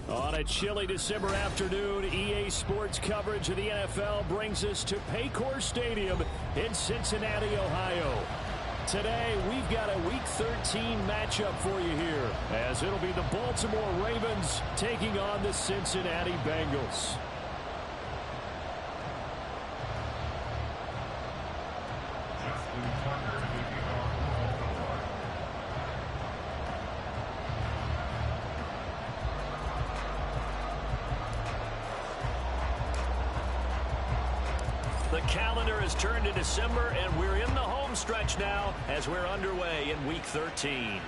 On a chilly December afternoon, EA Sports coverage of the NFL brings us to Paycor Stadium in Cincinnati, Ohio. Today, we've got a Week 13 matchup for you here, as it'll be the Baltimore Ravens taking on the Cincinnati Bengals. The calendar has turned to December, and we're in the home stretch now as we're underway in Week 13.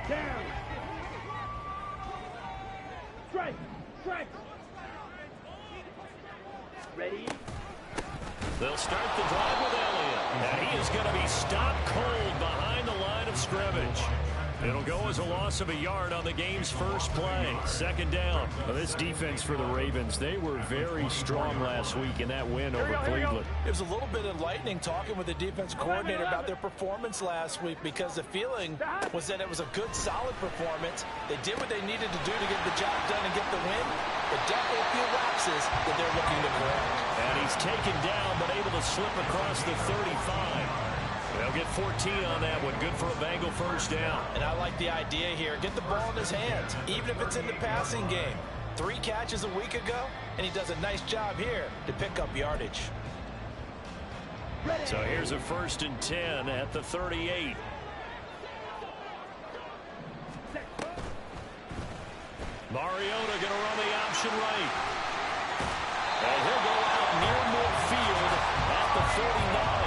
Down. Strike. Strike. Ready? They'll start the drive with Elliott. And he is going to be stopped cold behind the line of scrimmage. It'll go as a loss of a yard on the game's first play. Second down. Well, this defense for the Ravens, they were very strong last week in that win over Cleveland. It was a little bit enlightening talking with the defense coordinator about their performance last week, because the feeling was that it was a good, solid performance. They did what they needed to do to get the job done and get the win, but definitely a few lapses that they're looking to correct. And he's taken down, but able to slip across the 35. They'll get 14 on that one. Good for a Bengal first down. And I like the idea here. Get the ball in his hands, even if it's in the passing game. 3 catches a week ago, and he does a nice job here to pick up yardage. So here's a 1st and 10 at the 38. Mariota going to run the option right. And he'll go out near midfield at the 49.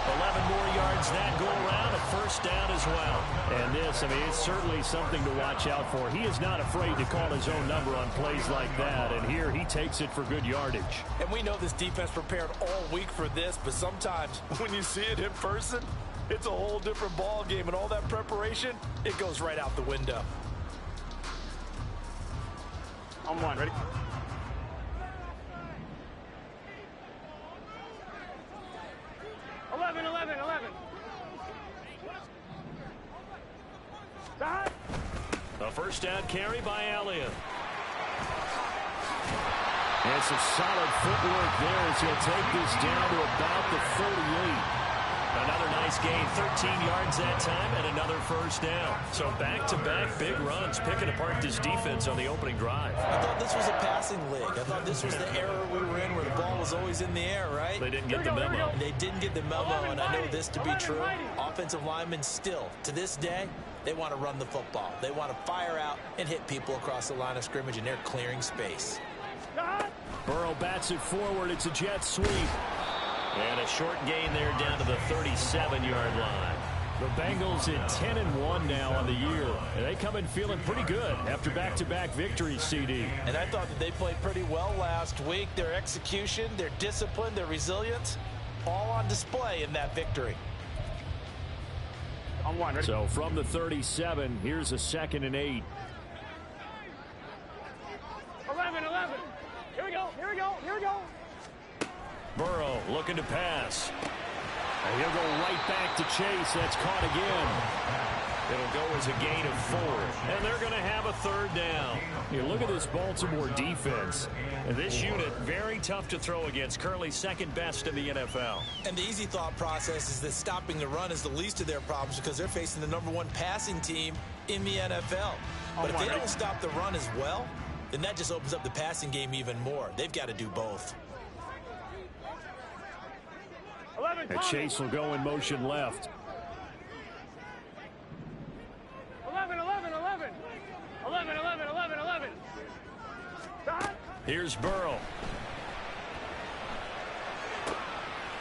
11 more yards that go around, a first down as well. And this, I mean, it's certainly something to watch out for. He is not afraid to call his own number on plays like that, and here he takes it for good yardage. And we know this defense prepared all week for this, but sometimes when you see it in person, it's a whole different ball game, and all that preparation, it goes right out the window. On one. Ready? A first down carry by Elliott. And some solid footwork there as he'll take this down to about the 38. Another nice gain, 13 yards that time, and another first down. So back-to-back big runs, picking apart this defense on the opening drive. I thought this was a passing league. I thought this was the era we were in where the ball was always in the air, right? They didn't get the memo. They didn't get the memo, and I know this to be true. Offensive linemen still, to this day, they want to run the football. They want to fire out and hit people across the line of scrimmage, and they're clearing space. Burrow bats it forward. It's a jet sweep. And a short gain there down to the 37-yard line. The Bengals at 10-1 now on the year. And they come in feeling pretty good after back-to-back victories, CD. And I thought that they played pretty well last week. Their execution, their discipline, their resilience, all on display in that victory. On one. Ready? So from the 37, here's a 2nd and 8. 11. Here we go. Burrow looking to pass. And he'll go right back to Chase. That's caught again. It'll go as a gain of 4. And they're going to have a 3rd down. You look at this Baltimore defense. And this unit, very tough to throw against. Currently second best in the NFL. And the easy thought process is that stopping the run is the least of their problems, because they're facing the #1 passing team in the NFL. But if they don't stop the run as well, then that just opens up the passing game even more. They've got to do both. And Chase will go in motion left. 11. Here's Burrow.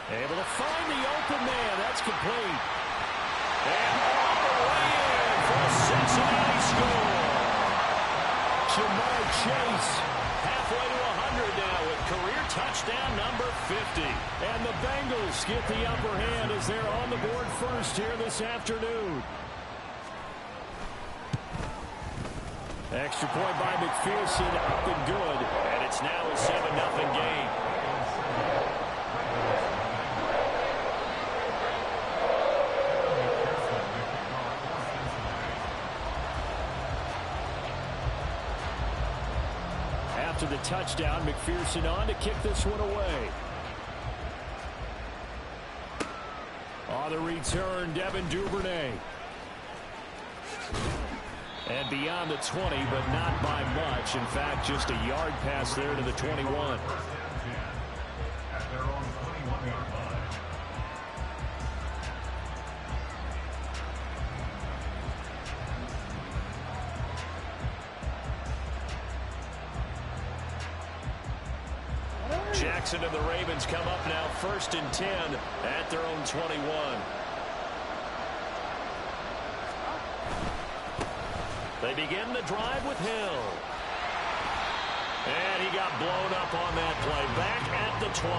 Able to find the open man. That's complete. And all the way in for a Cincinnati score. Jamar Chase, half halfway to 100 now with career touchdown number 50. And the Bengals get the upper hand as they're on the board first here this afternoon. Extra point by McPherson, up and good. And it's now a 7-0 game. After the touchdown, McPherson on to kick this one away. On the return, Devin Duvernay. And beyond the 20, but not by much. In fact, just a yard pass there to the 21. Jackson and the Ravens come up now 1st and 10 at their own 21. They begin the drive with Hill. And he got blown up on that play. Back at the 20.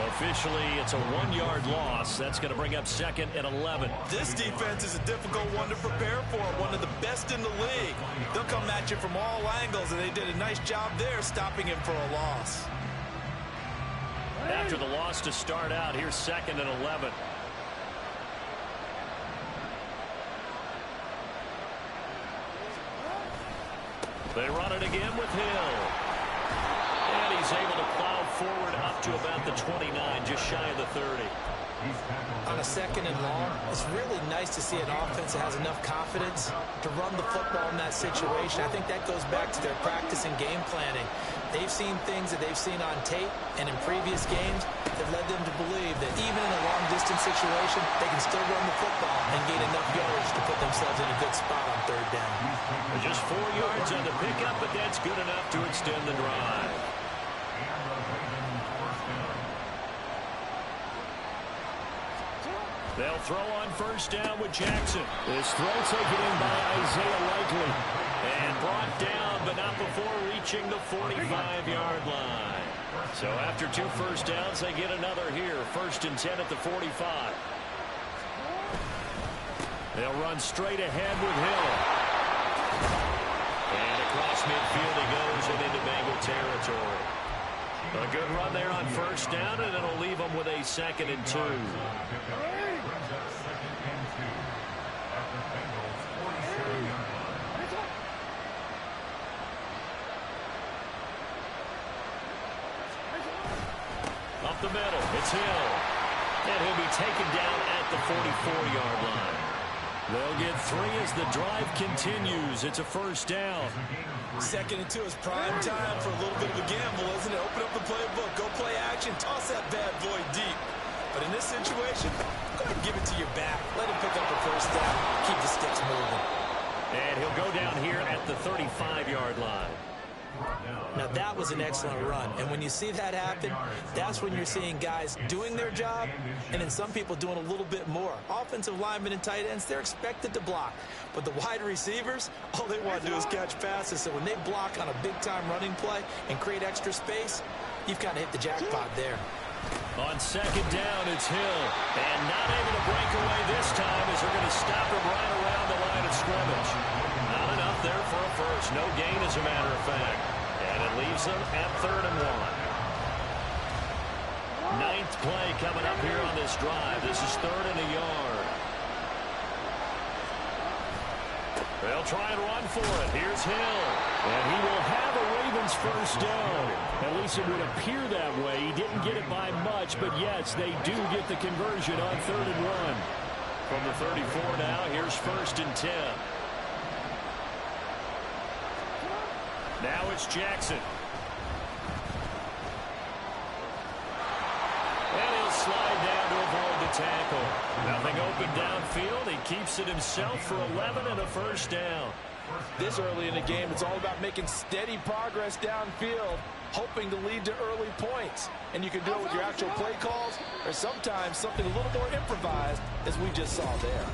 Officially, it's a 1-yard loss. That's going to bring up 2nd and 11. This defense is a difficult one to prepare for. One of the best in the league. They'll come at you from all angles, and they did a nice job there stopping him for a loss. After the loss to start out, here's 2nd and 11. They run it again with Hill. And he's able to plow forward up to about the 29, just shy of the 30. On a 2nd and long, it's really nice to see an offense that has enough confidence to run the football in that situation. I think that goes back to their practice and game planning. They've seen things that they've seen on tape and in previous games that led them to believe that even in a long-distance situation, they can still run the football and gain enough yardage to put themselves in a good spot on 3rd down. Just 4 yards on the pickup, but that's good enough to extend the drive. They'll throw on 1st down with Jackson. This throw taken in by Isaiah Likely. And brought down, but not before reaching the 45-yard line. So after 2 first downs, they get another here. 1st and 10 at the 45. They'll run straight ahead with Hill. And across midfield he goes and into Bengal territory. A good run there on 1st down, and it'll leave them with a 2nd and 2. Up the middle, it's Hill. And he'll be taken down at the 44-yard line. They'll get 3 as the drive continues. It's a 1st down. 2nd and 2 is prime time for a little bit of a gamble, isn't it? Open up the playbook, go play action, toss that bad boy deep. But in this situation, go ahead and give it to your back. Let him pick up a 1st down. Keep the sticks moving. And he'll go down here at the 35-yard line. Now that was an excellent run, and when you see that happen, that's when you're seeing guys doing their job and then some people doing a little bit more. Offensive linemen and tight ends, they're expected to block, but the wide receivers, all they want to do is catch passes. So when they block on a big-time running play and create extra space, you've kind of hit the jackpot there. On 2nd down, it's Hill, and not able to break away this time as they're going to stop him right around the line of scrimmage. Not enough there for a first. No gain, as a matter of fact. And it leaves them at 3rd and 1. 9th play coming up here on this drive. This is 3rd and a yard. They'll try and run for it. Here's Hill. And he will have a Ravens 1st down. At least it would appear that way. He didn't get it by much, but yes, they do get the conversion on 3rd and 1. From the 34 now, here's 1st and 10. Now it's Jackson. And he'll slide down to avoid the tackle. Nothing open downfield. He keeps it himself for 11 and a 1st down. This early in the game, it's all about making steady progress downfield, hoping to lead to early points. And you can do it with your actual play calls or sometimes something a little more improvised, as we just saw there.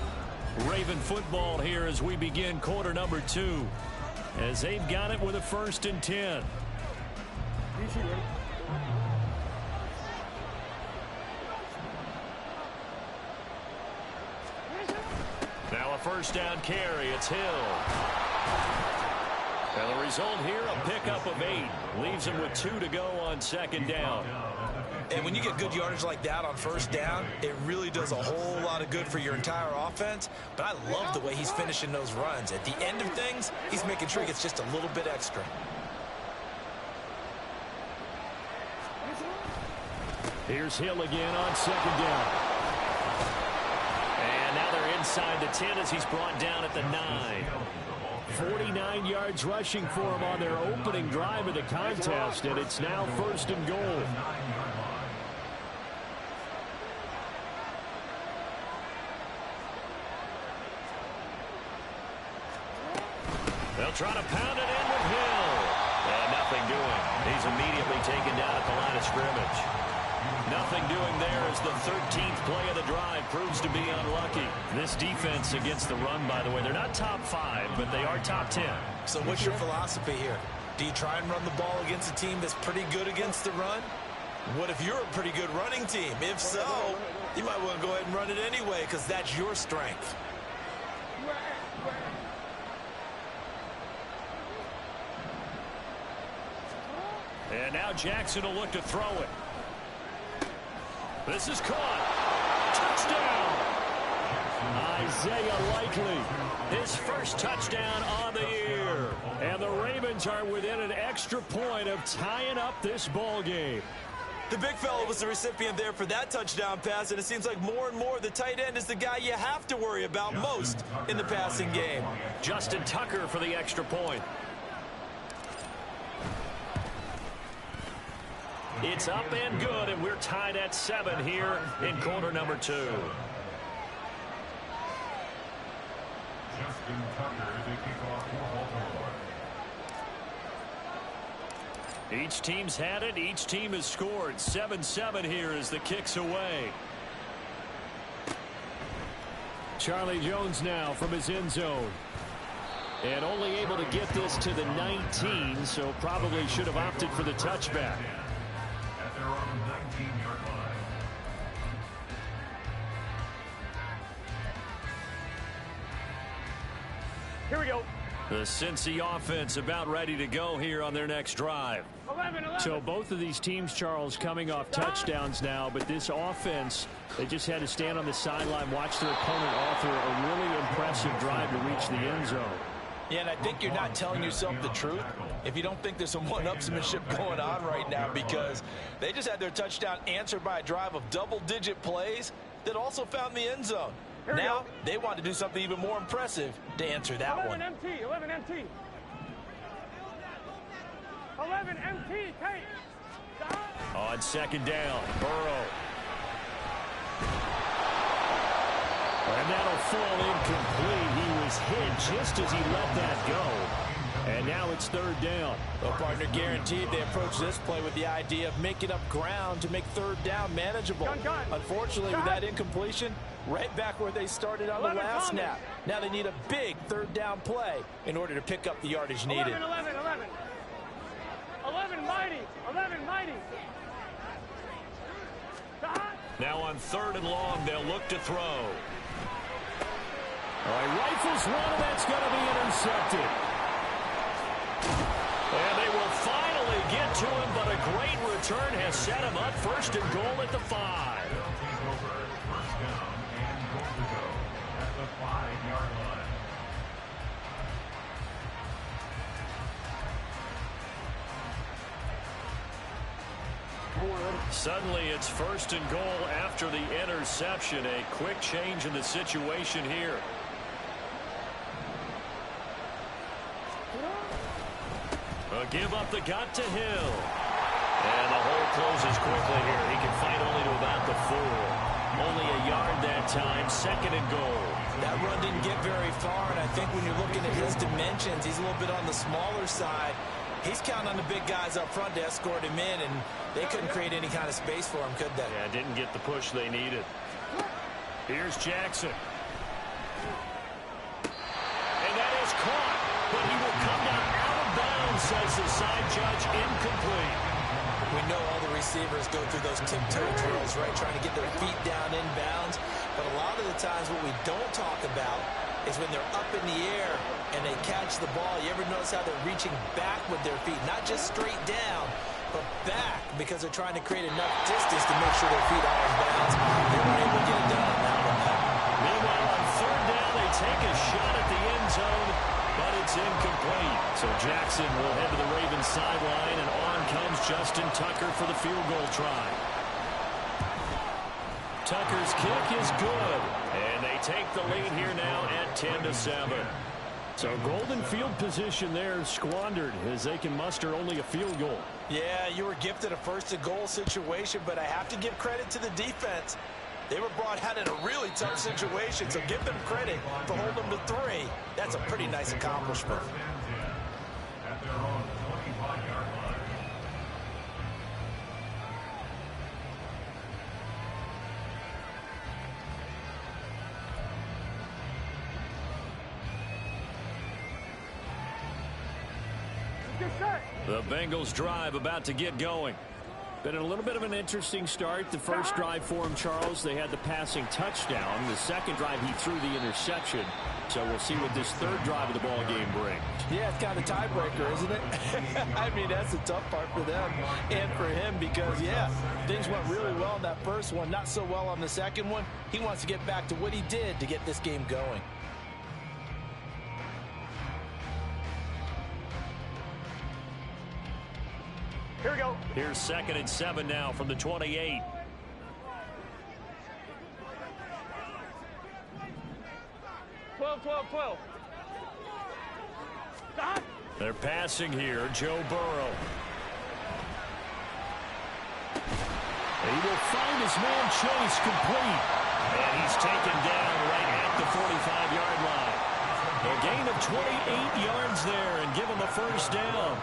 Raven football here as we begin quarter number 2. As they've got it with a 1st and 10. Now a first down carry. It's Hill. And the result here, a pickup of 8. Leaves him with 2 to go on second down. And when you get good yardage like that on first down, it really does a whole lot of good for your entire offense. But I love the way he's finishing those runs. At the end of things, he's making sure he gets just a little bit extra. Here's Hill again on second down. And now they're inside the 10 as he's brought down at the 9. 49 yards rushing for him on their opening drive of the contest, and it's now first and goal. They'll try to pound it in with Hill. And nothing doing. He's immediately taken down at the line of scrimmage. Nothing doing there as the 13th play of the drive proves to be unlucky. This defense against the run, by the way, they're not top 5, but they are top 10. So what's your philosophy here? Do you try and run the ball against a team that's pretty good against the run? What if you're a pretty good running team? If so, you might want to go ahead and run it anyway because that's your strength. And now Jackson will look to throw it. This is caught. Touchdown. Isaiah Likely, his first touchdown on the year. And the Ravens are within an extra point of tying up this ball game. The big fella was the recipient there for that touchdown pass, and it seems like more and more the tight end is the guy you have to worry about most in the passing game. Justin Tucker for the extra point. It's up and good, and we're tied at 7 here in quarter number 2. Justin Tucker, the kickoff for Baltimore. Each team's had it. Each team has scored. 7-7 here as the kick's away. Charlie Jones now from his end zone. And only able to get this to the 19, so probably should have opted for the touchback. At their own 19-yard line. Here we go. The Cincy offense about ready to go here on their next drive. 11. So both of these teams, Charles, coming off touchdowns now, but this offense, they just had to stand on the sideline, watch their opponent author a really impressive drive to reach the end zone. Yeah, and I think you're not telling yourself the truth if you don't think there's some one-upsmanship going on right now, because they just had their touchdown answered by a drive of double-digit plays that also found the end zone. Now they want to do something even more impressive to answer that 11 one. MT. 11 MT. 11 MT. Take. On second down, Burrow. And that'll fall incomplete. He was hit just as he let that go. And now it's third down. Well, partner, guaranteed they approach this play with the idea of making up ground to make third down manageable. Unfortunately, with that incompletion, right back where they started on the last snap. Now they need a big third down play in order to pick up the yardage needed. 11 mighty. 11 mighty. Now on third and long, they'll look to throw. All right, rifles one, and that's going to be intercepted. And they will finally get to him, but a great return has set him up first and goal at the 5. Take over first down and goal to go at the 5-yard line. Suddenly it's first and goal after the interception. A quick change in the situation here. A give up the gut to Hill. And the hole closes quickly here. He can fight only to about the 4. Only a yard that time. Second and goal. That run didn't get very far, and I think when you're looking at his dimensions, he's a little bit on the smaller side. He's counting on the big guys up front to escort him in, and they couldn't create any kind of space for him, could they? Yeah, didn't get the push they needed. Here's Jackson. And that is caught, but he will come down out of bounds, says the side judge, incomplete. We know all the receivers go through those tiptoe drills, right, trying to get their feet down inbounds. But a lot of the times what we don't talk about is when they're up in the air and they catch the ball. You ever notice how they're reaching back with their feet, not just straight down, but back, because they're trying to create enough distance to make sure their feet are in bounds. They weren't able to get it done on that one. Meanwhile, on third down, they take a shot at the end zone, but it's incomplete. So Jackson will head to the Ravens sideline, and on comes Justin Tucker for the field goal try. Tucker's kick is good, and they take the lead here now at 10-7. So golden field position there squandered as they can muster only a field goal. Yeah, you were gifted a first-and-goal situation, but I have to give credit to the defense. They were brought out in a really tough situation, so give them credit for holding them to 3. That's a pretty nice accomplishment. At their own 25-yard line. Get set. The Bengals drive about to get going. Been a little bit of an interesting start. The first drive for him, Charles, they had the passing touchdown. The second drive, he threw the interception. So we'll see what this third drive of the ball game brings. Yeah, it's kind of a tiebreaker, isn't it? I mean, that's the tough part for them and for him because, yeah, things went really well in that first one, not so well on the second one. He wants to get back to what he did to get this game going. Here we go. Here's 2nd and 7 now from the 28. Twelve. Stop. They're passing here. Joe Burrow. He will find his man Chase complete. And he's taken down right at the 45-yard line. A gain of 28 yards there and give him a first down.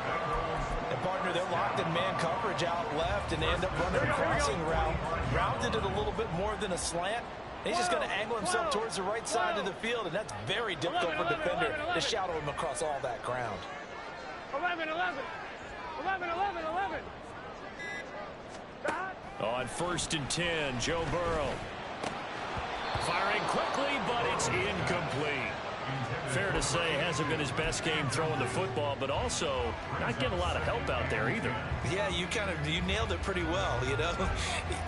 And, partner, they're locked in man coverage out left, and they end up running a crossing route. Rounded it a little bit more than a slant. He's just going to angle himself towards the right side of the field, and that's very difficult for a defender to shadow him across all that ground. 11. Stop. On 1st and 10, Joe Burrow. Firing quickly, but it's incomplete. Fair to say, hasn't been his best game throwing the football, but also not getting a lot of help out there either. Yeah, you nailed it pretty well, you know.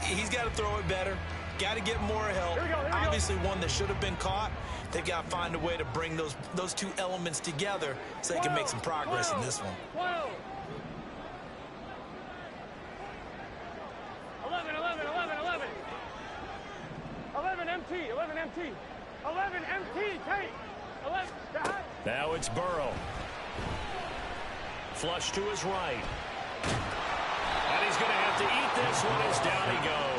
He's got to throw it better. Got to get more help. Here we go. Obviously, one that should have been caught. They've got to find a way to bring those two elements together so they can make some progress in this one. 12. 11. 11 MT. 11 MT. Take. 11. Stop. Now it's Burrow. Flush to his right. And he's going to have to eat this one as down he goes.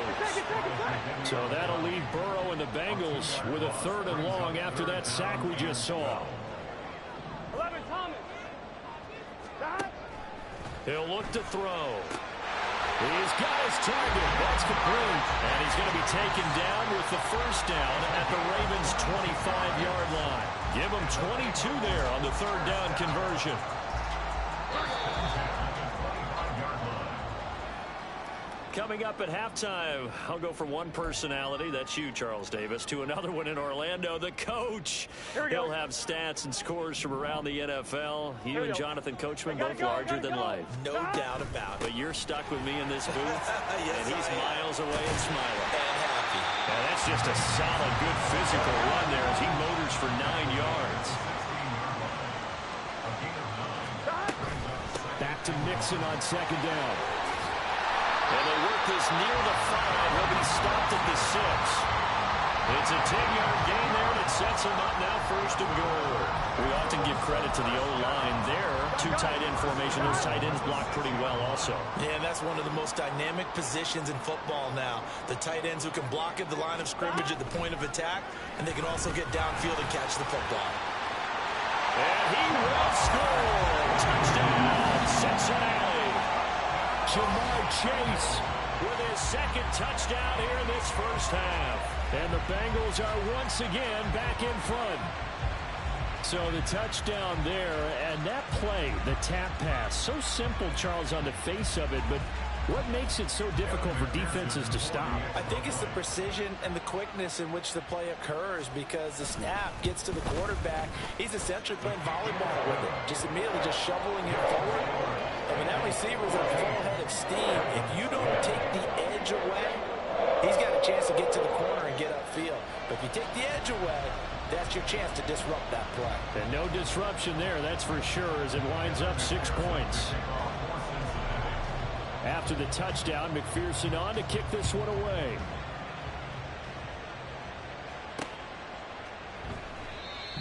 So that'll leave Burrow and the Bengals with a 3rd and long after that sack we just saw. 11 Thomas. Stop. He'll look to throw. He's got his target. That's complete. And he's going to be taken down with the first down at the Ravens' 25-yard line. Give him 22 there on the 3rd down conversion. Coming up at halftime, I'll go from one personality, that's you, Charles Davis, to another one in Orlando, the coach. He'll have stats and scores from around the NFL. You and Jonathan Coachman, both larger than life. No doubt about it. But you're stuck with me in this booth, Yes, and he's miles away and smiling. And happy. And that's just a solid, good physical run there as he motors for 9 yards. Back to Mixon on 2nd down. And they work this near the 5. He'll be stopped at the 6. It's a 10-yard gain there that sets him up now 1st and goal. We often give credit to the O-line there. 2 tight end formation. Those tight ends block pretty well also. Yeah, that's one of the most dynamic positions in football now. The tight ends who can block at the line of scrimmage at the point of attack, and they can also get downfield and catch the football. And he will score. Touchdown, Cincinnati. Jamar Chase with his 2nd touchdown here in this first half. And the Bengals are once again back in front. So the touchdown there, and that play, the tap pass, so simple, Charles, on the face of it, but What makes it so difficult for defenses to stop? I think it's the precision and the quickness in which the play occurs, because the snap gets to the quarterback. He's essentially playing volleyball with it, just immediately just shoveling it forward. And when that receiver's at full head of steam, if you don't take the edge away, he's got a chance to get to the corner and get upfield. But if you take the edge away, that's your chance to disrupt that play. And no disruption there, that's for sure, as it winds up 6 points. After the touchdown, McPherson on to kick this one away.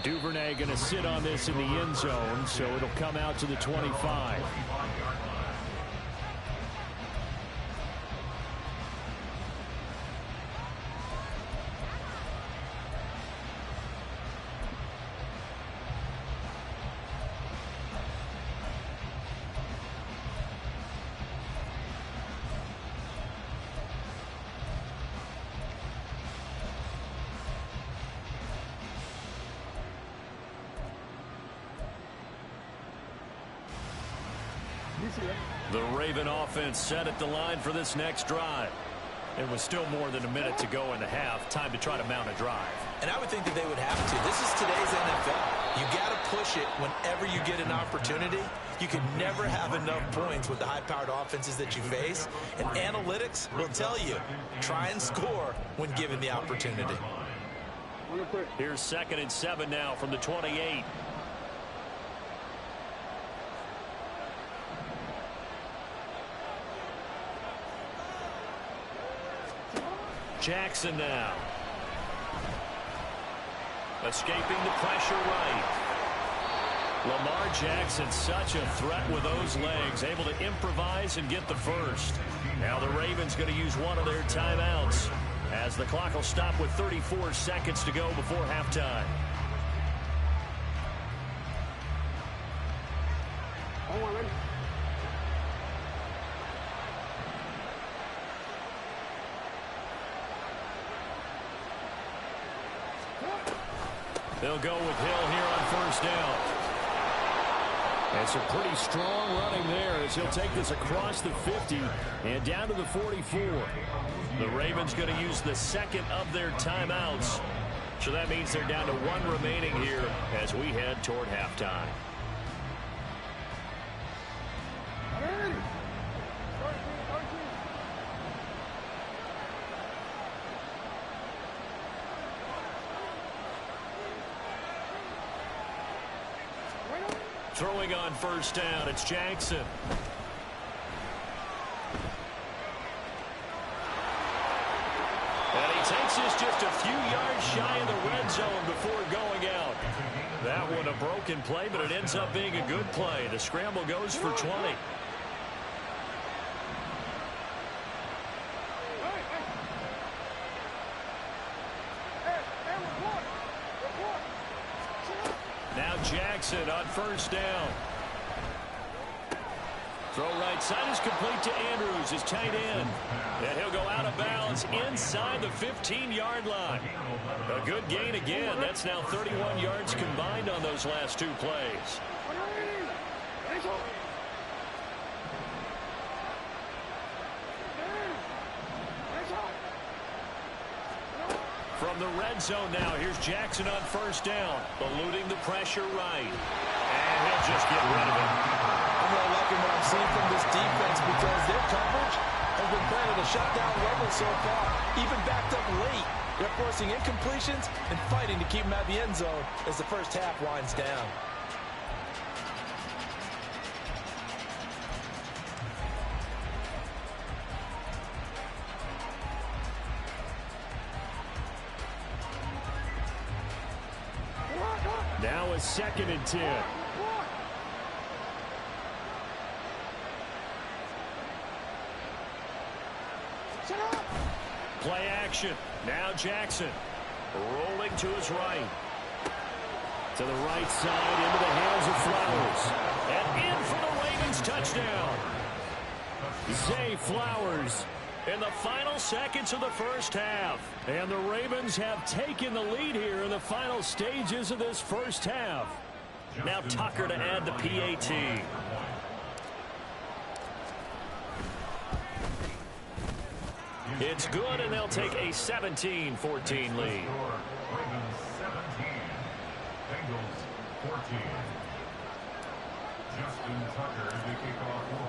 Duvernay going to sit on this in the end zone, so it'll come out to the 25. The Raven offense set at the line for this next drive. It was still more than a minute to go in the half. Time to try to mount a drive. And I would think that they would have to. This is today's NFL. You got to push it whenever you get an opportunity. You can never have enough points with the high-powered offenses that you face. And analytics will tell you, try and score when given the opportunity. Here's 2nd and 7 now from the 28. Jackson now. Escaping the pressure right. Lamar Jackson, such a threat with those legs, able to improvise and get the first. Now the Ravens going to use one of their timeouts, as the clock will stop with 34 seconds to go before halftime. They'll go with Hill here on first down. And some pretty strong running there as he'll take this across the 50 and down to the 44. The Ravens going to use the second of their timeouts. So that means they're down to 1 remaining here as we head toward halftime. Throwing on first down, it's Jackson. And he takes this just a few yards shy of the red zone before going out. That one a broken play, but it ends up being a good play. The scramble goes for 20. Now Jackson on first down. Throw right side is complete to Andrews, his tight end. And he'll go out of bounds inside the 15-yard line. A good gain again. That's now 31 yards combined on those last 2 plays. From the red zone now, here's Jackson on first down, eluding the pressure right. And he'll just get rid of it. I'm really liking what I'm seeing from this defense, because their coverage has been playing at a shutdown level so far, even backed up late. They're forcing incompletions and fighting to keep them out of the end zone as the first half winds down. Now a 2nd and 10. Play action. Now Jackson rolling to his right. To the right side, into the hands of Flowers. And in for the Ravens touchdown. Zay Flowers in the final seconds of the first half. And the Ravens have taken the lead here in the final stages of this first half. Now Tucker to add the PAT. It's good, and they'll take a 17-14 lead. Ravens 17, Bengals 14. Justin Tucker to kick off for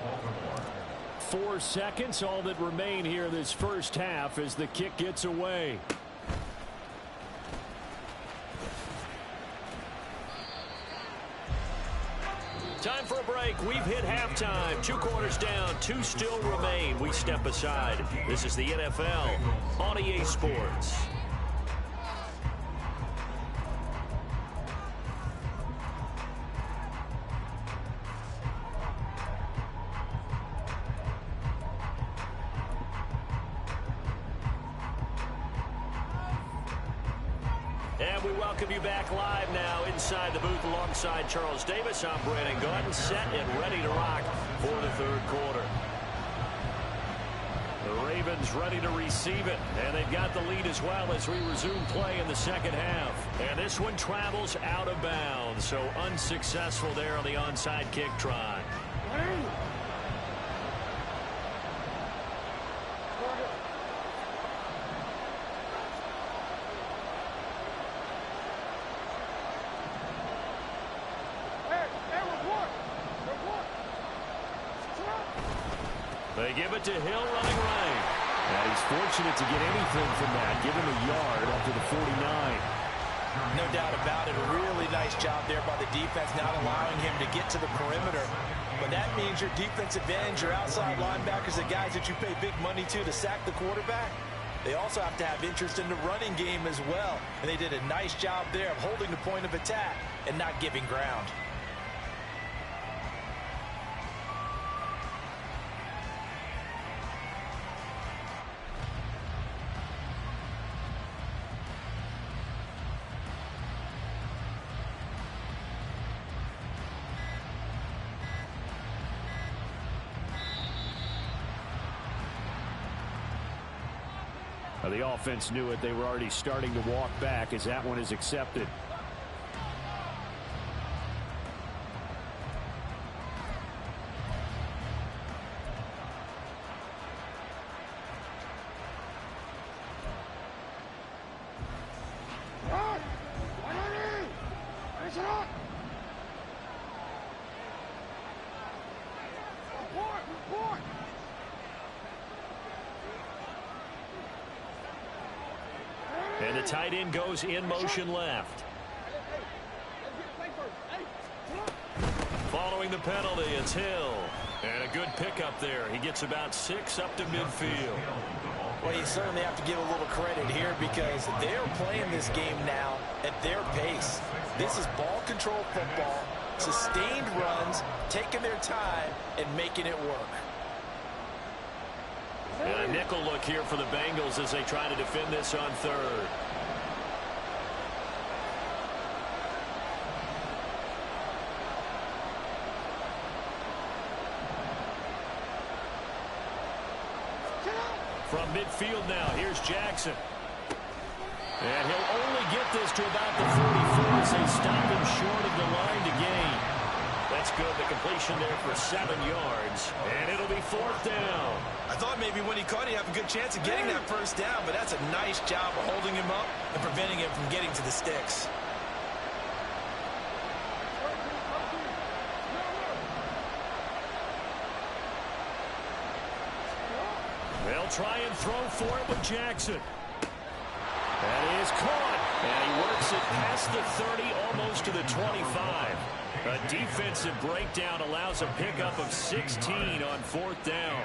Baltimore. 4 seconds, all that remain here this first half as the kick gets away. Time for a break. We've hit halftime. 2 quarters down, 2 still remain. We step aside. This is the NFL on EA Sports. And we welcome you back live now inside the booth alongside Charles Davis. I'm Brandon Gordon, set and ready to rock for the third quarter. The Ravens ready to receive it, and they've got the lead as well as we resume play in the second half. And this one travels out of bounds, so unsuccessful there on the onside kick try. They give it to Hill running right. And he's fortunate to get anything from that. Give him a yard up to the 49. No doubt about it. A really nice job there by the defense, not allowing him to get to the perimeter. But that means your defensive ends, your outside linebackers, the guys that you pay big money to sack the quarterback, they also have to have interest in the running game as well. And they did a nice job there of holding the point of attack and not giving ground. The offense knew it. They were already starting to walk back as that one is accepted. And the tight end goes in motion left. Following the penalty, it's Hill. And a good pickup there. He gets about 6 up to midfield. Well, you certainly have to give a little credit here because they're playing this game now at their pace. This is ball control football, sustained runs, taking their time, and making it work. And a nickel look here for the Bengals as they try to defend this on third. From midfield now, here's Jackson. And he'll only get this to about the 44 as they stop him short of the line to gain. That's good. The completion there for 7 yards. And it'll be 4th down. I thought maybe when he caught it, he'd have a good chance of getting that first down, but that's a nice job of holding him up and preventing him from getting to the sticks. They'll try and throw for it with Jackson. That is caught. And he works it past the 30, almost to the 25. A defensive breakdown allows a pickup of 16 on 4th down.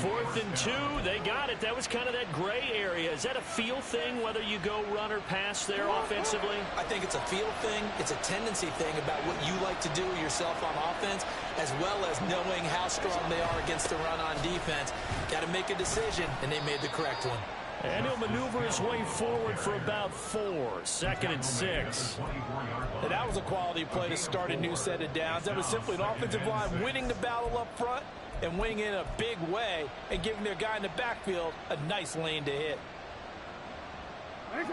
4th and 2, they got it. That was kind of that gray area. Is that a feel thing, whether you go run or pass there offensively? I think it's a feel thing. It's a tendency thing about what you like to do yourself on offense, as well as knowing how strong they are against the run on defense. Got to make a decision, and they made the correct one. And he'll maneuver his way forward for about 4. 2nd and 6. And that was a quality play to start a new set of downs. That was simply an offensive line winning the battle up front and winning in a big way and giving their guy in the backfield a nice lane to hit.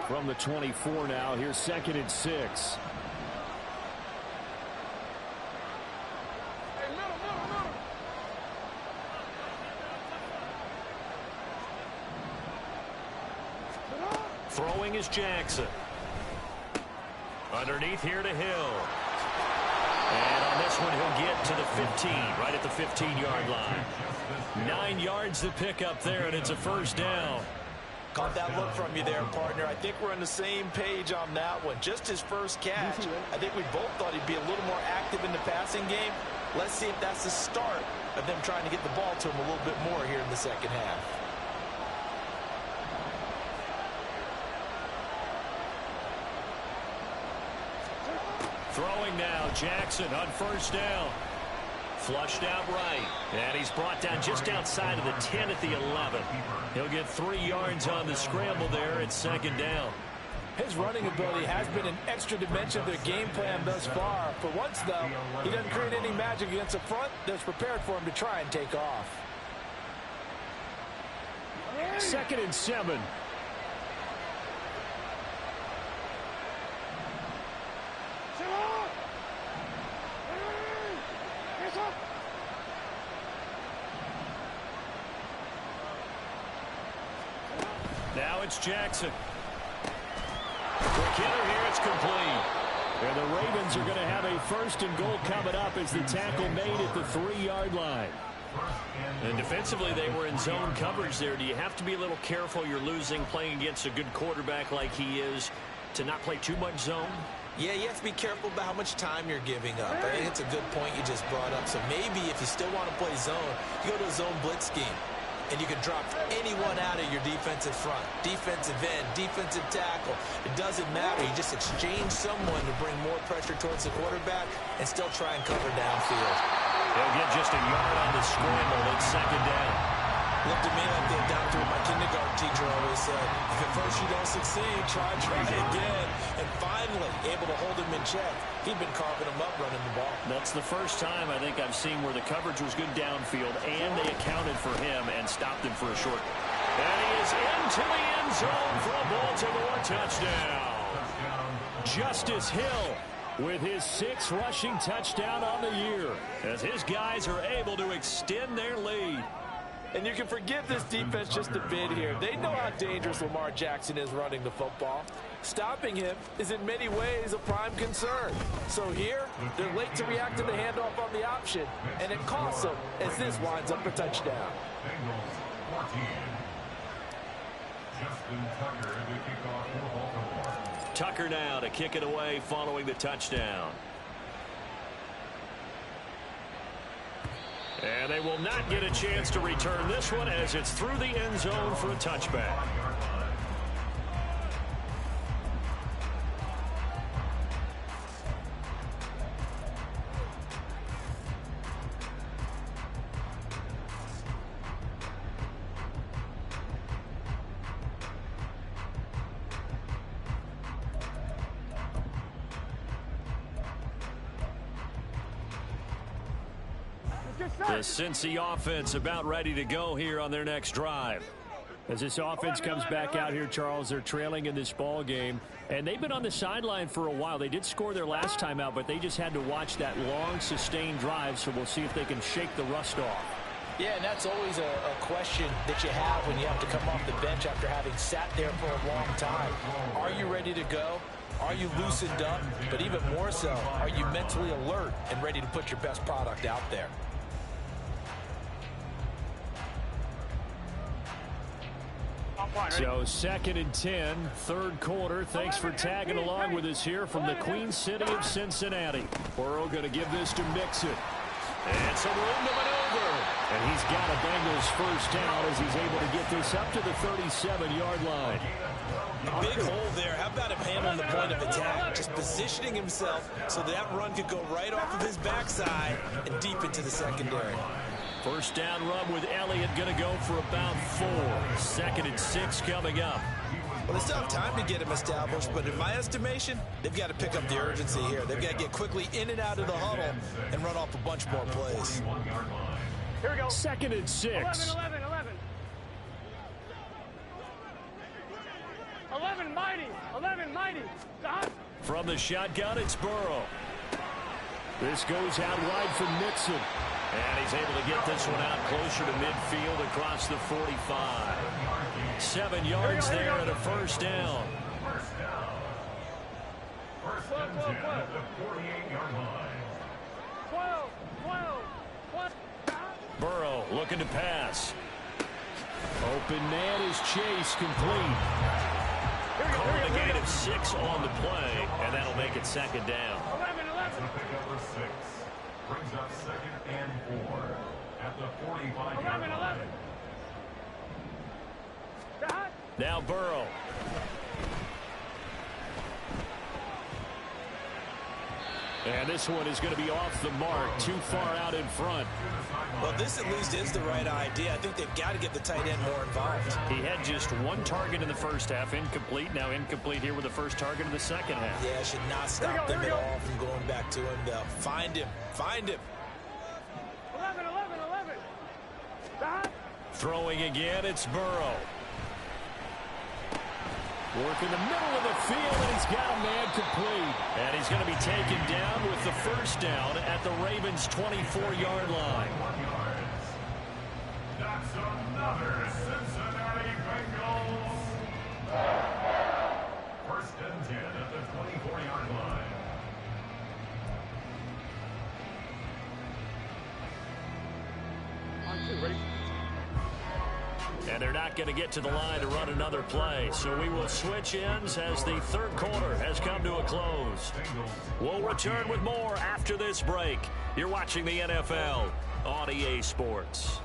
From the 24 now, here's 2nd and 6. Throwing is Jackson. Underneath here to Hill. And on this one, he'll get to the 15, right at the 15-yard line. 9 yards to pick up there, and it's a first down. Caught that look from you there, partner. I think we're on the same page on that one. Just his first catch. I think we both thought he'd be a little more active in the passing game. Let's see if that's the start of them trying to get the ball to him a little bit more here in the second half. Throwing now, Jackson on first down. Flushed out right. And he's brought down just outside of the 10 at the 11. He'll get 3 yards on the scramble there. It's second down. His running ability has been an extra dimension of their game plan thus far. For once, though, he doesn't create any magic against the front that's prepared for him to try and take off. 2nd and 7. Now it's Jackson. Quick hitter here, it's complete. And the Ravens are going to have a 1st and goal coming up as the tackle made at the 3-yard line. And defensively, they were in zone coverage there. Do you have to be a little careful? You're losing, playing against a good quarterback like he is, to not play too much zone? Yeah, you have to be careful about how much time you're giving up. I think it's a good point you just brought up. So maybe if you still want to play zone, you go to a zone blitz scheme. And you can drop anyone out of your defensive front, defensive end, defensive tackle. It doesn't matter. You just exchange someone to bring more pressure towards the quarterback and still try and cover downfield. They'll get just a yard on the scramble. It's second down. Looked to me like the doctor my kindergarten teacher always said, if at first you don't succeed, try again. And finally, able to hold him in check. He'd been carving him up running the ball. That's the first time I think I've seen where the coverage was good downfield, and they accounted for him and stopped him for a short. And he is into the end zone for a Baltimore touchdown. Justice Hill with his 6th rushing touchdown on the year, as his guys are able to extend their lead. And you can forgive this defense just a bit here. They know how dangerous Lamar Jackson is running the football. Stopping him is in many ways a prime concern. So here, they're late to react to the handoff on the option, and it costs them as this winds up a touchdown. Bengals 14. Justin Tucker to kick off for Baltimore. Tucker now to kick it away following the touchdown. And they will not get a chance to return this one as it's through the end zone for a touchback. The Cincy offense about ready to go here on their next drive. As this offense comes back out here, Charles, they're trailing in this ball game, and they've been on the sideline for a while. They did score their last time out, but they just had to watch that long, sustained drive, so we'll see if they can shake the rust off. Yeah, and that's always a question that you have when you have to come off the bench after having sat there for a long time. Are you ready to go? Are you loosened up? But even more so, are you mentally alert and ready to put your best product out there? So 2nd and 10, 3rd quarter. Thanks for tagging along with us here from the Queen City of Cincinnati. Burrow going to give this to Mixon. And some room to maneuver. And he's got a Bengals first down as he's able to get this up to the 37-yard line. A big hole there. How about him handling the point of attack? Just positioning himself so that run could go right off of his backside and deep into the secondary. First down run with Elliott going to go for about 4. 2nd and 6 coming up. Well, they still have time to get him established, but in my estimation, they've got to pick up the urgency here. They've got to get quickly in and out of the huddle and run off a bunch more plays. Here we go. 2nd and 6. 11. 11 mighty. 11 mighty. From the shotgun, it's Burrow. This goes out wide for Mixon. And he's able to get this one out closer to midfield across the 45. 7 yards there and a first down. First and 10 at the 48-yard line. 12. Burrow looking to pass. Open man is Chase, complete. Calling a gain of 6 on the play, and that'll make it second down. 11. The pickup for 6. Brings up second and 4 at the 45-yard line. Now Burrow. And this one is going to be off the mark, too far out in front. Well, this at least is the right idea. I think they've got to get the tight end more involved. He had just 1 target in the first half, incomplete. Now incomplete here with the first target in the second half. Yeah, should not stop them at all from going back to him. They'll find him. 11. Throwing again, it's Burrow. Work in the middle of the field, and he's got a man complete. And he's going to be taken down with the first down at the Ravens' 24-yard line. That's another Cincinnati Bengals. First and 10 at the 24-yard line. On 2, ready? And they're not going to get to the line to run another play. So we will switch ends as the third quarter has come to a close. We'll return with more after this break. You're watching the NFL on EA Sports.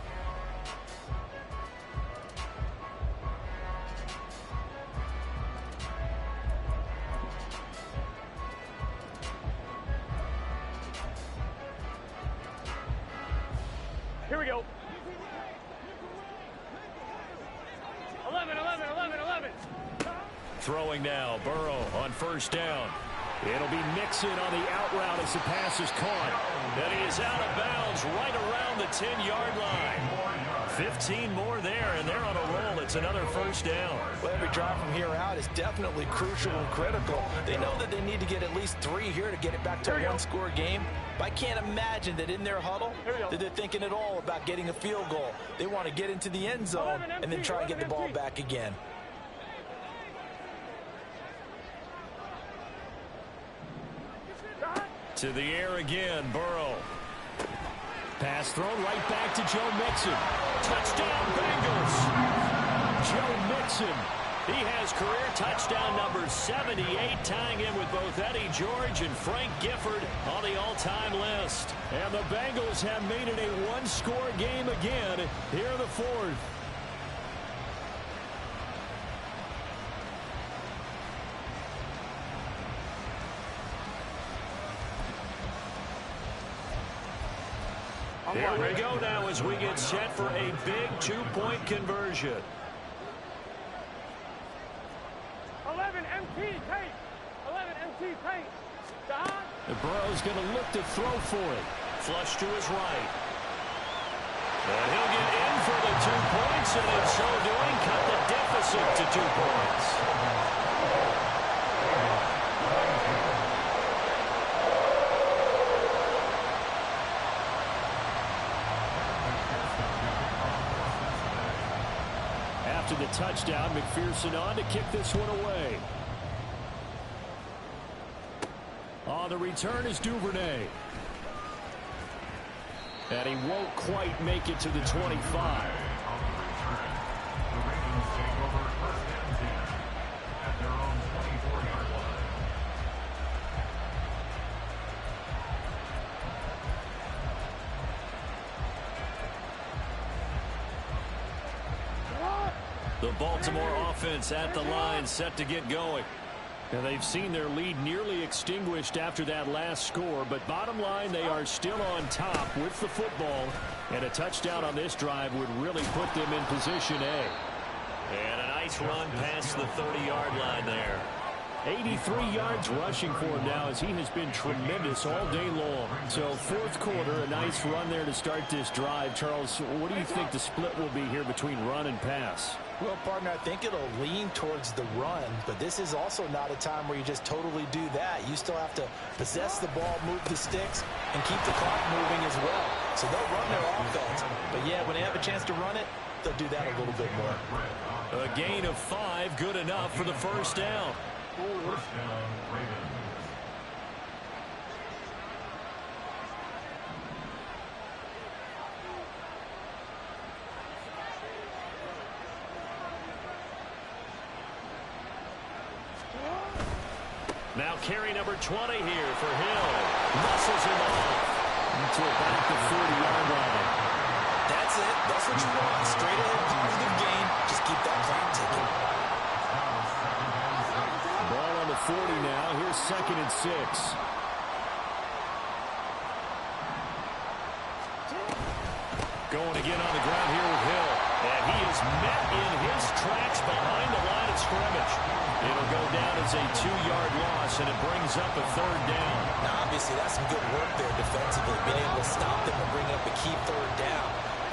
Here we go. 11. Throwing now, Burrow on first down. It'll be Mixon on the out route as the pass is caught. And he is out of bounds right around the 10-yard line. 15 more there, and they're on a roll. It's another first down. Well, every drive from here out is definitely crucial and critical. They know that they need to get at least 3 here to get it back to a one-score game. But I can't imagine that in their huddle that they're thinking at all about getting a field goal. They want to get into the end zone and then try and get the ball back again. To the air again, Burrow. Pass thrown right back to Joe Mixon. Touchdown, Bengals. Joe Mixon. He has career touchdown number 78, tying in with both Eddie George and Frank Gifford on the all-time list. And the Bengals have made it a one-score game again here in the fourth. Here we go now as we get set for a big 2-point conversion. 11 MT paint. 11 MT paint. The Burrow's going to look to throw for it. Flush to his right. And he'll get in for the 2 points, and in so doing, cut the deficit to 2 points. After the touchdown, McPherson on to kick this one away. On the return is Duvernay. And he won't quite make it to the 25. The Baltimore offense at the line, set to get going. And they've seen their lead nearly extinguished after that last score, but bottom line, they are still on top with the football, and a touchdown on this drive would really put them in position A. And a nice run past the 30-yard line there. 83 yards rushing for him now as he has been tremendous all day long. So fourth quarter, a nice run there to start this drive. Charles, what do you think the split will be here between run and pass? Well, partner, I think it'll lean towards the run, but this is also not a time where you just totally do that. You still have to possess the ball, move the sticks, and keep the clock moving as well. So they'll run their offense. But, yeah, when they have a chance to run it, they'll do that a little bit more. A gain of 5, good enough for the first down. First down, Ravens. Now carry number 20 here for Hill. Muscles him off to about the 40-yard line. That's it. That's what you want. Straight ahead, positive gain. Just keep that clock ticking. Ball on the 40 now. Here's 2nd and 6. Going again on the ground here with Hill. And he is met in his tracks behind the line of scrimmage. It'll go down as a 2-yard loss, and it brings up a 3rd down. Now, obviously, that's some good work there defensively, being able to stop them and bring up a key 3rd down.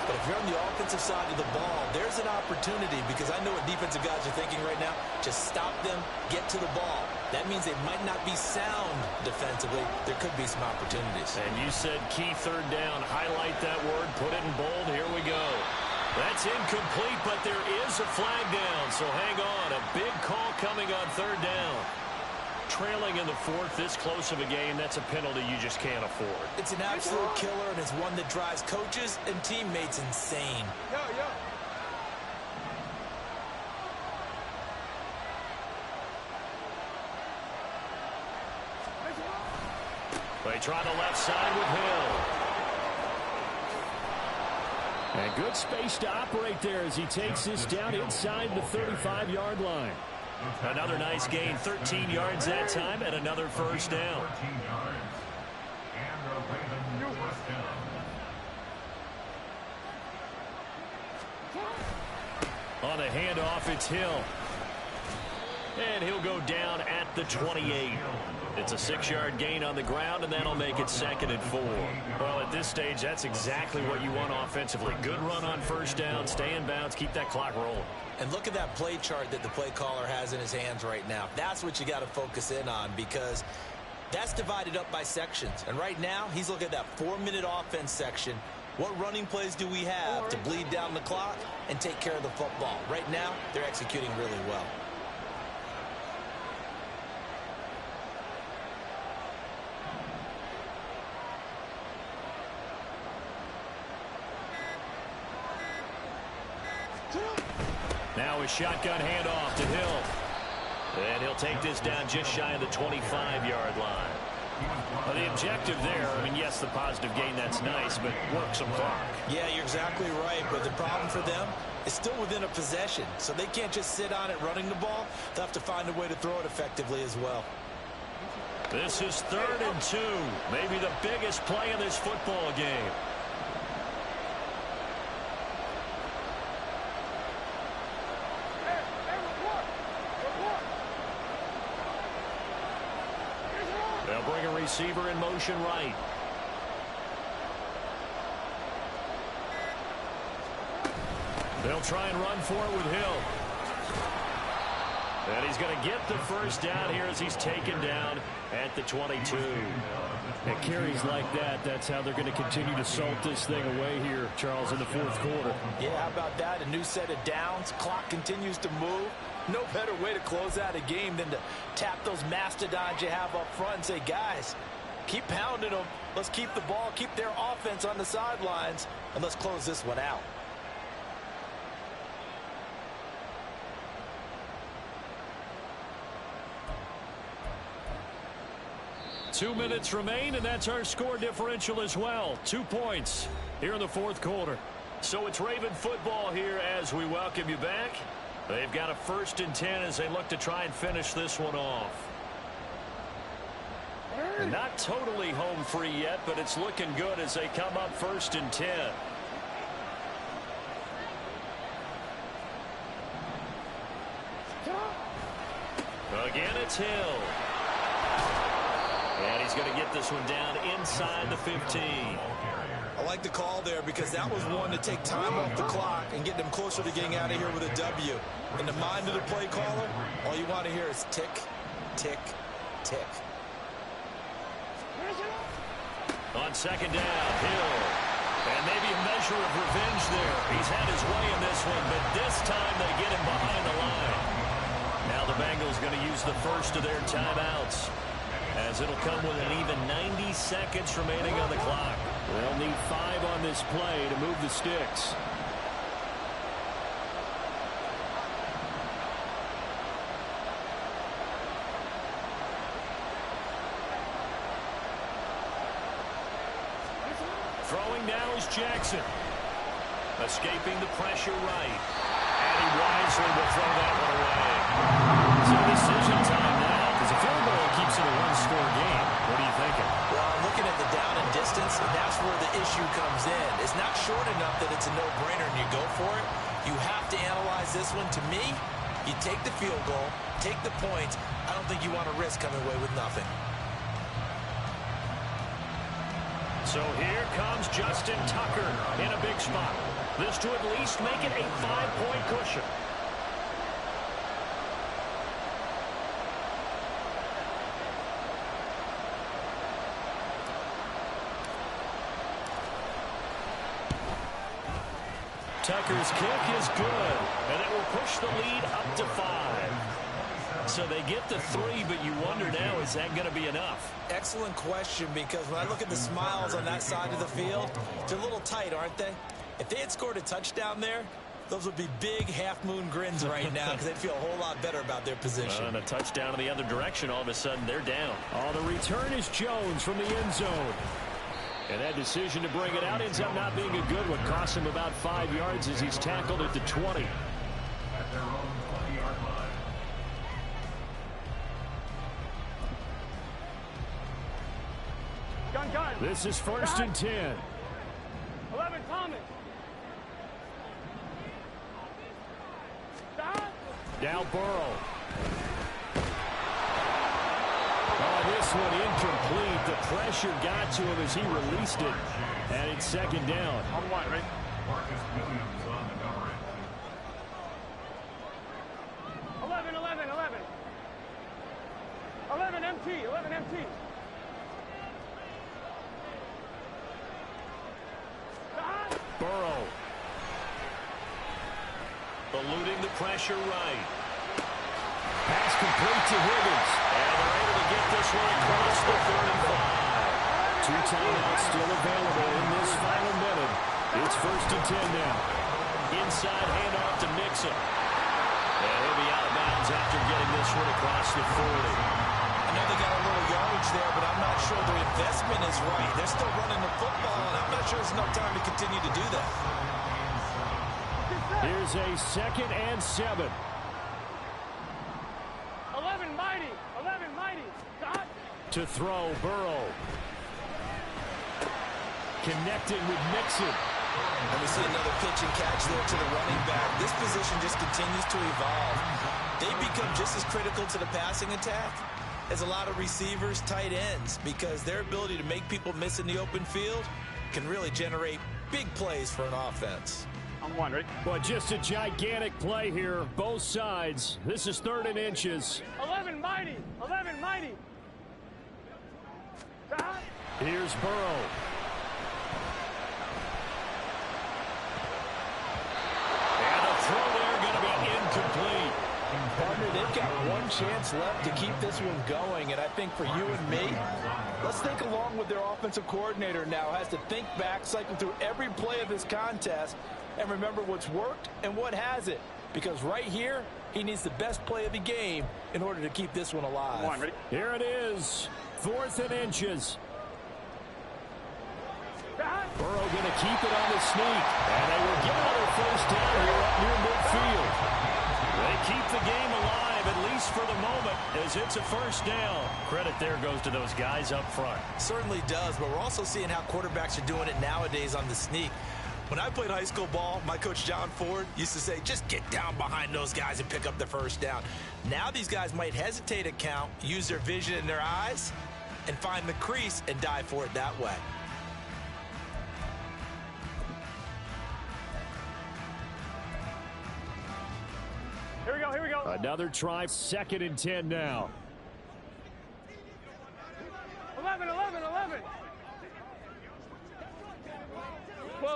But if you're on the offensive side of the ball, there's an opportunity, because I know what defensive guys are thinking right now. Just stop them, get to the ball. That means they might not be sound defensively. There could be some opportunities. And you said key 3rd down. Highlight that word. Put it in bold. Here we go. That's incomplete, but there is a flag down, so hang on. A big call coming on 3rd down. Trailing in the 4th, this close of a game, that's a penalty you just can't afford. It's an absolute killer, and it's one that drives coaches and teammates insane. They try the left side with Hill. And good space to operate there as he takes this down inside the 35-yard line. Another nice gain, 13 yards that time, and another first down. 14 yards. And a Ravens first down. On the handoff, it's Hill. And he'll go down at the 28. It's a 6-yard gain on the ground, and that'll make it 2nd and 4. Well, at this stage, that's exactly what you want offensively. Good run on first down, stay in bounds, keep that clock rolling. And look at that play chart that the play caller has in his hands right now. That's what you got to focus in on, because that's divided up by sections. And right now, he's looking at that 4-minute offense section. What running plays do we have to bleed down the clock and take care of the football? Right now, they're executing really well. Now a shotgun handoff to Hill. And he'll take this down just shy of the 25-yard line. Well, the objective there, I mean, yes, the positive gain, that's nice, but work some clock. Yeah, you're exactly right, but the problem for them is still within a possession, so they can't just sit on it running the ball. They'll have to find a way to throw it effectively as well. This is 3rd and 2, maybe the biggest play in this football game. They'll bring a receiver in motion right. They'll try and run for it with Hill. And he's going to get the first down here as he's taken down at the 22. And carries like that, that's how they're going to continue to salt this thing away here, Charles, in the 4th quarter. Yeah, how about that? A new set of downs. Clock continues to move. No better way to close out a game than to tap those mastodons you have up front and say, guys, keep pounding them. Let's keep the ball, keep their offense on the sidelines, and let's close this one out. Two minutes remain, and that's our score differential as well. 2 points here in the 4th quarter. So it's Raven football here as we welcome you back. They've got a 1st and 10 as they look to try and finish this one off. Not totally home free yet, but it's looking good as they come up 1st and 10. Again, it's Hill. And he's going to get this one down inside the 15. I like the call there because that was one to take time off the clock and get them closer to getting out of here with a W. In the mind of the play caller, all you want to hear is tick, tick, tick. On 2nd down, Hill. And maybe a measure of revenge there. He's had his way in this one, but this time they get him behind the line. Now the Bengals going to use the first of their timeouts, as it'll come with an even 90 seconds remaining on the clock. They'll need 5 on this play to move the sticks. Throwing now is Jackson. Escaping the pressure right. And he wisely will throw that one away. So decision time now, because a field goal keeps it a one-score game. What are you thinking? Well, I'm looking at the down and distance, and that's where the issue comes in. It's not short enough that it's a no-brainer and you go for it. You have to analyze this one. To me, you take the field goal, take the points. I don't think you want to risk coming away with nothing. So here comes Justin Tucker in a big spot. This to at least make it a 5-point cushion. Tucker's kick is good, and it will push the lead up to 5. So they get the 3, but you wonder now, is that going to be enough? Excellent question, because when I look at the smiles on that side of the field, they're a little tight, aren't they? If they had scored a touchdown there, those would be big half-moon grins right now because they'd feel a whole lot better about their position. And a touchdown in the other direction, all of a sudden they're down. Oh, the return is Jones from the end zone. And that decision to bring it out ends up not being a good one. Costs him about 5 yards as he's tackled at the 20. At their own 20-yard line. Gun. This is 1st and 10. 11, Thomas. Now Burrow. Oh, this one incomplete. The pressure got to him as he released it. And it's 2nd down. On 1, right? Marcus Williams on the coverage. 11. 11 MT. Burrow. Eluding the pressure right. Pass complete to Higgins. And they're able to get this one across the 35. 2 timeouts still available in this final minute. It's 1st and 10 now. Inside handoff to Mixon. And he'll be out of bounds after getting this one across the 40. I know they got a little yardage there, but I'm not sure their investment is right. They're still running the football, and I'm not sure there's enough time to continue to do that. Here's a 2nd and 7. 11 mighty. Dot. To throw, Burrow. Connecting with Mixon. And we see another pitch and catch there to the running back. This position just continues to evolve. They become just as critical to the passing attack as a lot of receivers, tight ends, because their ability to make people miss in the open field can really generate big plays for an offense. On 1, right? But just a gigantic play here, both sides. This is 3rd and inches. 11 mighty. Dot. Here's Burrow. And a throw there going to be incomplete. Partner, they've got one chance left to keep this one going, and I think for you and me, let's think along with their offensive coordinator now. Has to think back, cycle through every play of this contest, and remember what's worked and what hasn't. Because right here, he needs the best play of the game in order to keep this one alive. 1, ready? Here it is, 4th and inches. Burrow going to keep it on the sneak, and they will get another 1st down here up near midfield. They keep the game alive, at least for the moment, as it's a 1st down. Credit there goes to those guys up front. Certainly does, but we're also seeing how quarterbacks are doing it nowadays on the sneak. When I played high school ball, my coach John Ford used to say, just get down behind those guys and pick up the 1st down. Now these guys might hesitate to count, use their vision in their eyes, and find the crease and dive for it that way. Here we go. Another try, 2nd and 10 now. 11.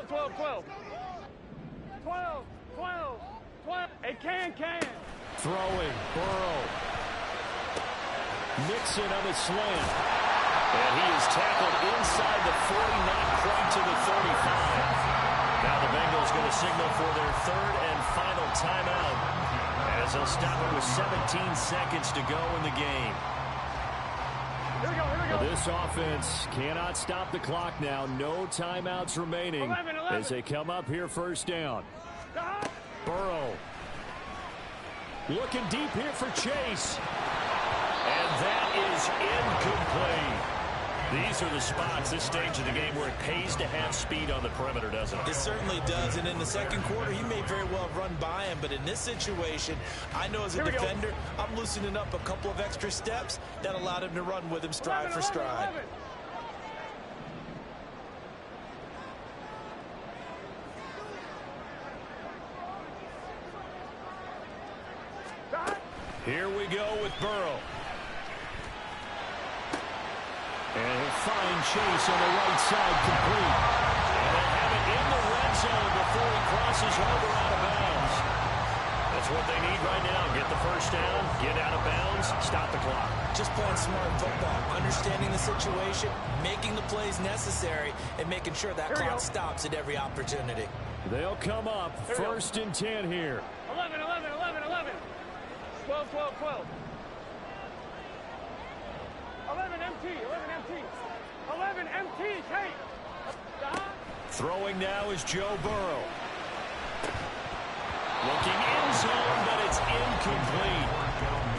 12, 12, 12. 12, 12, 12. Hey, can. Throwing, Burrow. Mixon on the slant. And he is tackled inside the 40, not quite to the 35. Now the Bengals going to signal for their third and final timeout as they'll stop it with 17 seconds to go in the game. Here we go. Well, this offense cannot stop the clock now. No timeouts remaining 11. as they come up here first down. Burrow looking deep here for Chase. And that is incomplete. These are the spots, this stage of the game, where it pays to have speed on the perimeter, doesn't it? It certainly does, and in the second quarter, he may very well run by him, but in this situation, I know as a defender, I'm loosening up a couple of extra steps that allowed him to run with him stride for stride. 11. Here we go with Burrow. And he'll find Chase on the right side, complete. And they'll have it in the red zone before he crosses over out of bounds. That's what they need right now. Get the first down, get out of bounds, stop the clock. Just playing smart football, understanding the situation, making the plays necessary, and making sure that clock stops at every opportunity. They'll come up first and 10 here. 11, 11, 11, 11. 12, 12, 12. 11 MT, 11 MT. 11 MT, Kate. Throwing now is Joe Burrow. Looking in zone, but it's incomplete.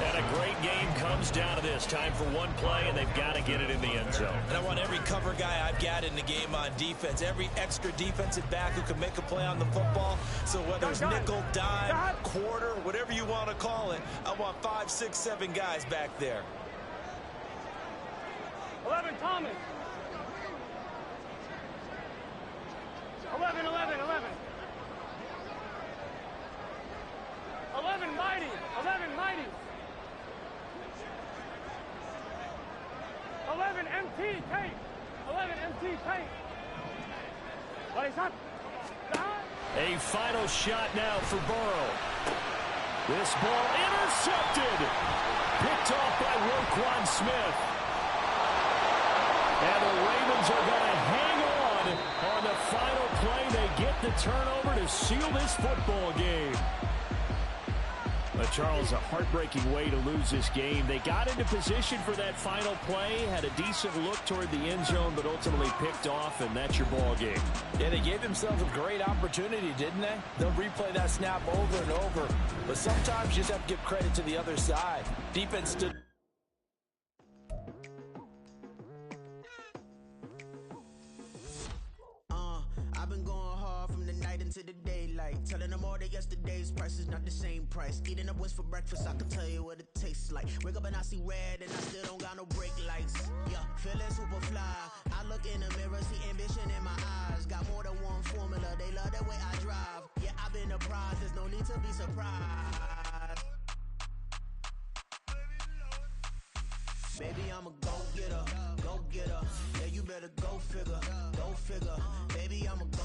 And a great game comes down to this. Time for one play, and they've got to get it in the end zone. And I want every cover guy I've got in the game on defense, every extra defensive back who can make a play on the football. So whether it's nickel, dime, quarter, whatever you want to call it, I want 5, 6, 7 guys back there. 11 Thomas. 11, 11, 11. 11 Mighty. 11 Mighty. 11 MT Kate. 11 MT Kate. What is that? A final shot now for Burrow. This ball intercepted. Picked off by Roquan Smith. And the Ravens are going to hang on the final play. They get the turnover to seal this football game. But Charles, a heartbreaking way to lose this game. They got into position for that final play, had a decent look toward the end zone, but ultimately picked off, and that's your ball game. Yeah, they gave themselves a great opportunity, didn't they? They'll replay that snap over and over. But sometimes you just have to give credit to the other side. Defense stood. I've been going hard from the night into the daylight, telling them all that yesterday's price is not the same price. Eating up what's for breakfast, I can tell you what it tastes like. Wake up and I see red and I still don't got no brake lights. Yeah, feeling super fly. I look in the mirror, see ambition in my eyes. Got more than one formula, they love the way I drive. Yeah, I've been a prize, there's no need to be surprised. Baby, I'm a go-getter, go-getter. Yeah, you better go figure, go figure. Baby, I'm a go